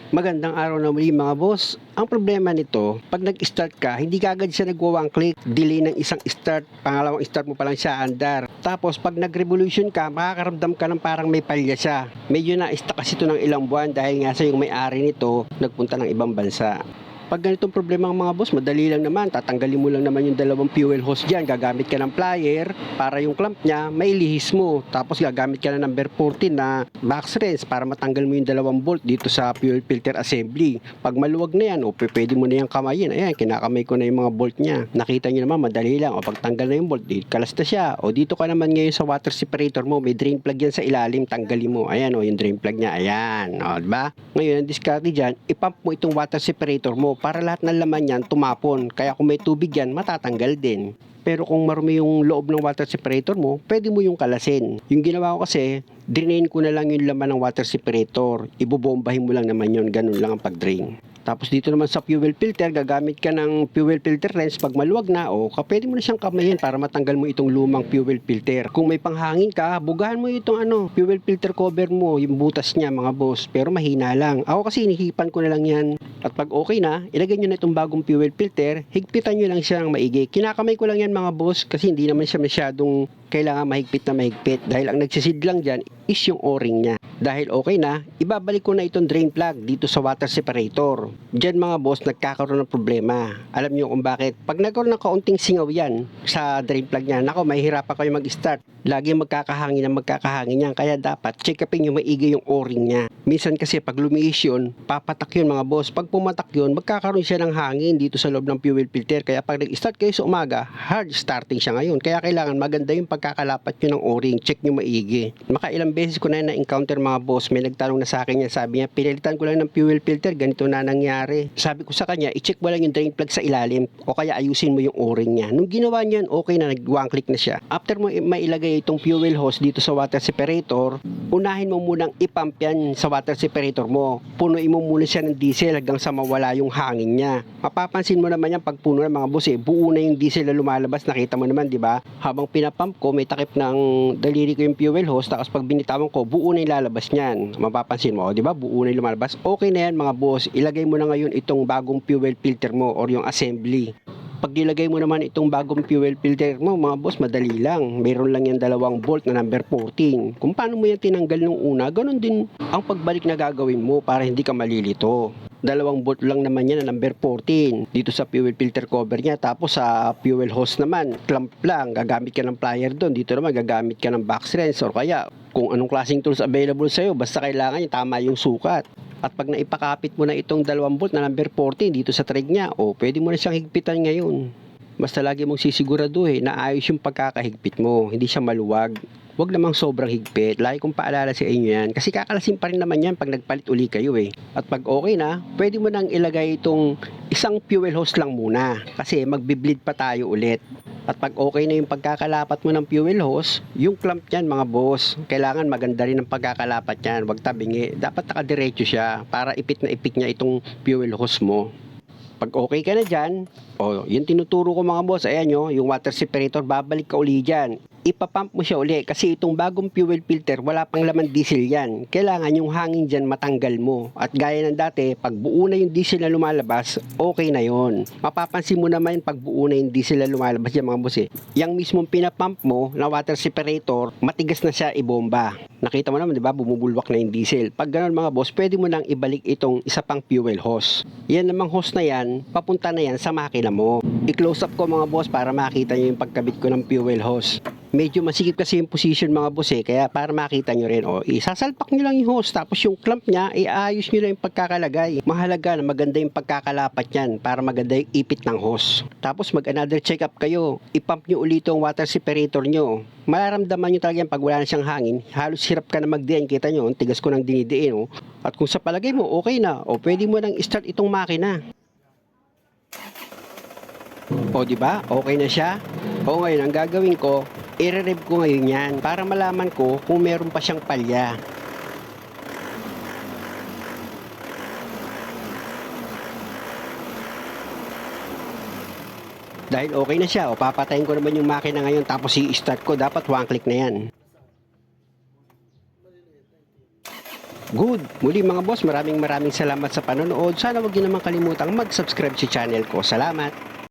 Magandang araw na muli mga boss. Ang problema nito, pag nag-start ka, hindi kagad siya nagwa-one click. Delay ng isang start, pangalawang start mo pa lang siya andar. Tapos pag nag-revolution ka, makakaramdam ka ng parang may palya siya. Medyo na-stuck kasi ito ng ilang buwan dahil nga sa yung may-ari nito, nagpunta ng ibang bansa. Pag ganitong problema ang mga boss, madali lang naman. Tatanggalin mo lang naman yung dalawang fuel hose dyan. Gagamit ka ng plier para yung clamp niya, mailihis mo. Tapos gagamit ka na number 14 na box wrench para matanggal mo yung dalawang bolt dito sa fuel filter assembly. Pag maluwag na yan, pwede mo na yung kamayin. Ayan, kinakamay ko na yung mga bolt niya. Nakita nyo naman, madali lang. O pagtanggal na yung bolt, kalas na siya. O dito ka naman ngayon sa water separator mo, may drain plug yan sa ilalim, tanggalin mo. Ayan yung drain plug niya. Ayan, diba? Ngayon, ang diskarte dyan, ipump mo itong water separator mo para lahat ng laman yan tumapon. Kaya kung may tubig yan, matatanggal din. Pero kung marumi yung loob ng water separator mo, pwede mo yung kalasin. Yung ginawa ko kasi, drain ko na lang yung laman ng water separator. Ibobombahin mo lang naman yun. Ganun lang ang pag-drain. Tapos dito naman sa fuel filter, gagamit ka ng fuel filter wrench. Pag maluwag na, pwede mo na siyang kamayin para matanggal mo itong lumang fuel filter. Kung may panghangin ka, bugahan mo itong fuel filter cover mo, yung butas niya mga boss. Pero mahina lang. Ako kasi inihipan ko na lang yan. At pag okay na, ilagay nyo na itong bagong fuel filter, higpitan nyo lang siya ng maigi. Kinakamay ko lang yan mga boss kasi hindi naman siya masyadong kailangan mahigpit na mahigpit. Dahil ang nagsisid lang dyan is yung o-ring niya. Dahil okay na, ibabalik ko na itong drain plug dito sa water separator. Diyan mga boss, nagkakaroon ng problema. Alam niyo kung bakit? Pag nagkaroon ng kaunting singaw yan sa drain plug niya, nako, mahihirapan kayo mag-start. Lagi magkakahangin yan. Kaya dapat check upin yung maigi yung o-ring niya. Minsan kasi pag lumiis yun, papatak yun mga boss. Pag pumatak yun, magkakaroon siya ng hangin dito sa loob ng fuel filter. Kaya pag nag-start kayo sa umaga, hard starting siya ngayon. Kaya kailangan maganda yung pagkakalapat nyo ng o-ring. Check nyo maigi. Makailang beses ko na na-encounter mga boss. May nagtanong na sa akin niya. Sabi niya, pinalitan ko lang ng fuel filter. Ganito na nangyari. Sabi ko sa kanya, i-check mo lang yung drain plug sa ilalim. O kaya ayusin mo yung o-ring niya. Nung ginawa niyan, okay na, nag-one click na siya. After mo mailagay itong fuel hose dito sa water separator, unahin mo munang ipump yan sa water separator mo. Punuin mo muna siya ng diesel hanggang sa mawala yung hangin niya. Mapapansin mo naman yan pag puno ng mga boss buo na yung diesel na lumalabas. Nakita mo naman, di ba? Habang pinapump ko, may takip ng daliri ko yung fuel hose. Tapos pag binitawan ko, buo na yung lalabas niyan. Mapapansin mo, di ba? Buo na yung lumalabas. Okay na yan mga boss. Ilagay mo na ngayon itong bagong fuel filter mo or yung assembly. Pag nilagay mo naman itong bagong fuel filter mo, mga boss, madali lang. Meron lang yan dalawang bolt na number 14. Kung paano mo yan tinanggal nung una, ganun din ang pagbalik na gagawin mo para hindi ka malilito. Dalawang bolt lang naman yan na number 14 dito sa fuel filter cover niya. Tapos sa fuel hose naman, clamp lang, gagamit ka ng plier doon. Dito naman gagamit ka ng box wrench or kaya kung anong klaseng tools available sa'yo, basta kailangan yung tama yung sukat. At pag naipakapit mo na itong dalawang bolt na number 14 dito sa thread niya, pwede mo na siyang higpitan ngayon. Basta lagi mong sisiguraduhin na ayos yung pagkakahigpit mo, hindi siya maluwag. Huwag namang sobrang higpit. Lagi kong paalala sa inyo yan. Kasi kakalasin pa rin naman yan pag nagpalit uli kayo At pag okay na, pwede mo nang ilagay itong isang fuel hose lang muna. Kasi magbi-bleed pa tayo ulit. At pag okay na yung pagkakalapat mo ng fuel hose, yung clamp yan mga boss, kailangan maganda rin ang pagkakalapat yan. Huwag tabingi. Dapat nakadiretso siya para ipit na ipit niya itong fuel hose mo. Pag okay ka na dyan, yung tinuturo ko mga boss, ayan yung water separator, babalik ka uli dyan. Ipapump mo siya uli kasi itong bagong fuel filter, wala pang laman diesel yan. Kailangan yung hangin dyan matanggal mo. At gaya ng dati, pag buo na yung diesel na lumalabas, okay na yon. Mapapansin mo naman pag buo na yung diesel na lumalabas yan mga boss Yang mismong pinapump mo na water separator, matigas na siya ibomba. Nakita mo naman, di ba? Bumubulwak na yung diesel. Pag ganun mga boss, pwede mo nang ibalik itong isa pang fuel hose. Yan namang hose na yan, papunta na yan sa makina mo. I-close up ko mga boss para makita nyo yung pagkabit ko ng fuel hose. Medyo masikip kasi yung position mga boss kaya para makita nyo rin isasalpak nyo lang yung hose tapos yung clamp nya iayos nyo lang yung pagkakalagay. Mahalaga na maganda yung pagkakalapat yan para maganda yung ipit ng hose. Tapos mag another check up kayo, ipump nyo ulit yung water separator nyo. Mararamdaman nyo talaga yan pag wala na siyang hangin, halos hirap ka na magdiin. Kita nyo, tigas ko nang dinidiin At kung sa palagay mo okay na, pwede mo nang start itong makina. Di ba? Okay na siya? Ngayon ang gagawin ko, i-rev ko ngayon yan para malaman ko kung meron pa siyang palya. Dahil okay na siya, papatayin ko naman yung makina ngayon tapos i-start ko, dapat one click na yan. good. Muli mga boss, maraming salamat sa panonood. Sana wag niyo naman kalimutang mag-subscribe sa channel ko. Salamat!